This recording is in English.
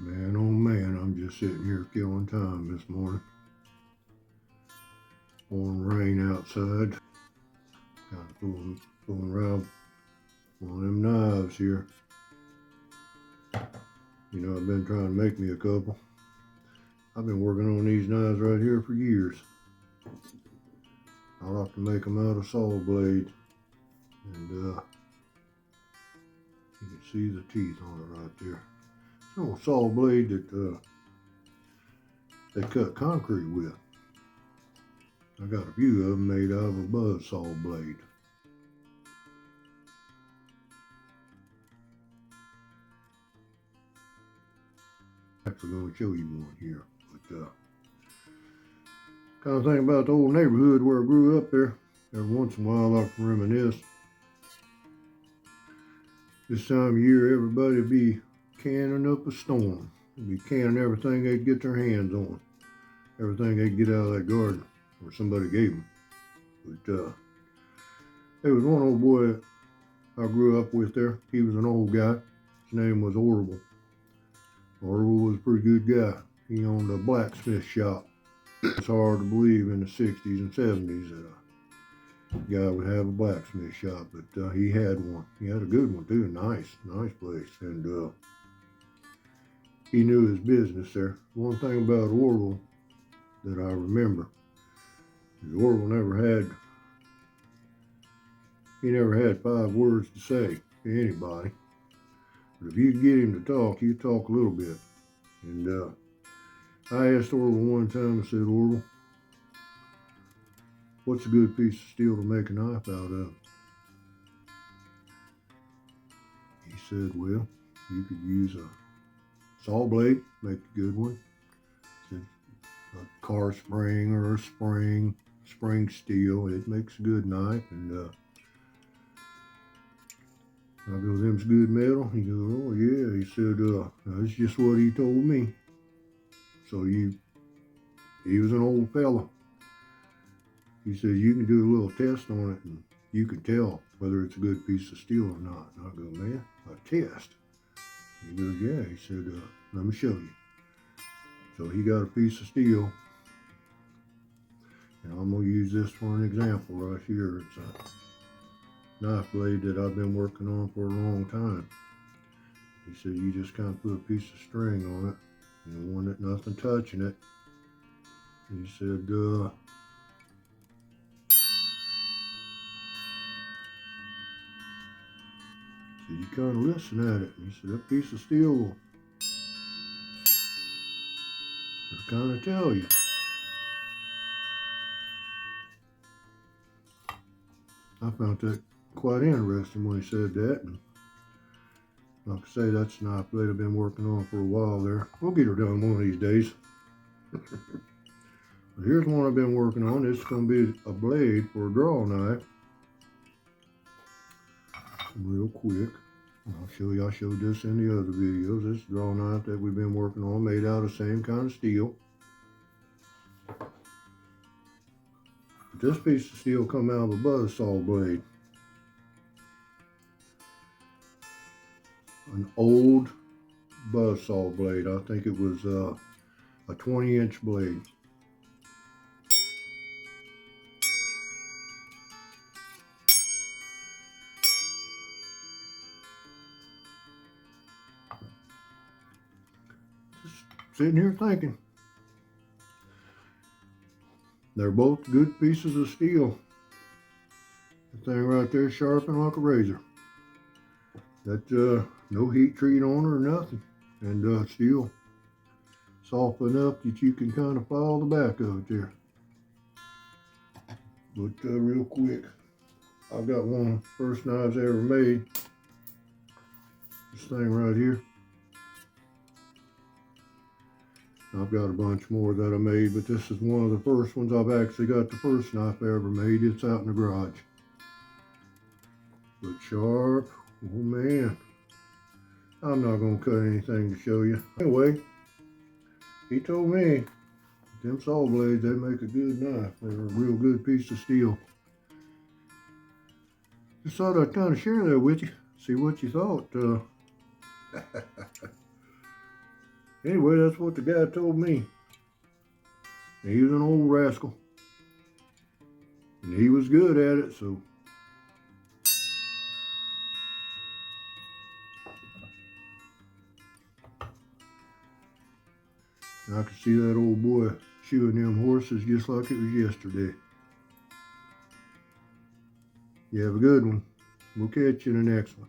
Man, oh man, I'm just sitting here killing time this morning. Pouring rain outside. Kind of fooling around one of them knives here. You know, I've been trying to make me a couple. I've been working on these knives right here for years. I like to make them out of saw blades. And you can see the teeth on it right there. It's an old saw blade that they cut concrete with. I got a few of them made out of a buzz saw blade. Actually going to show you one here. But kind of think about the old neighborhood where I grew up there. Every once in a while I can reminisce. This time of year everybody would be canning up a storm. They'd be canning everything they'd get their hands on. Everything they'd get out of that garden or somebody gave them. But there was one old boy I grew up with there. He was an old guy. His name was Orville. Orville was a pretty good guy. He owned a blacksmith shop. It's hard to believe in the 60s and 70s that a guy would have a blacksmith shop, but he had one. He had a good one too. Nice place. And he knew his business there. One thing about Orville that I remember is Orville never had 5 words to say to anybody. But if you get him to talk, he'd talk a little bit. And I asked Orville one time, I said, Orville, what's a good piece of steel to make a knife out of? He said, well, you could use a saw blade, make a good one. He said, a car spring or a spring steel, it makes a good knife. And I go, them's good metal? He goes, oh yeah. He said, that's just what he told me. So he was an old fella. He said, you can do a little test on it and you can tell whether it's a good piece of steel or not. And I go, man, a test? He goes, yeah. He said, let me show you. So he got a piece of steel. And I'm going to use this for an example right here. It's a knife blade that I've been working on for a long time. He said, you just kind of put a piece of string on it. You don't want it, nothing touching it. He said, so you kind of listen at it. And he said, that piece of steel will kind of tell you. I found that quite interesting when he said that. And like I say, that's a knife blade I've been working on for a while there. We'll get her done one of these days. But here's one I've been working on. This is going to be a blade for a draw knife. Real quick. I'll show you, I showed this in the other videos. This draw knife that we've been working on, made out of the same kind of steel. This piece of steel come out of a buzzsaw blade. An old buzzsaw blade. I think it was a 20-inch blade. Just sitting here thinking. They're both good pieces of steel. The thing right there sharpened like a razor. That no heat treat on her or nothing. And steel soft enough that you can kind of follow the back of it there. But real quick, I've got one of the first knives I ever made. This thing right here. I've got a bunch more that I made, but this is one of the first ones. I've actually got the first knife I ever made. It's out in the garage. But sharp, oh man. I'm not gonna cut anything to show you. Anyway, he told me them saw blades, they make a good knife. They're a real good piece of steel. Just thought I'd kind of share that with you. See what you thought. Anyway, that's what the guy told me. And he was an old rascal. And he was good at it, so. And I could see that old boy shoeing them horses just like it was yesterday. You have a good one. We'll catch you in the next one.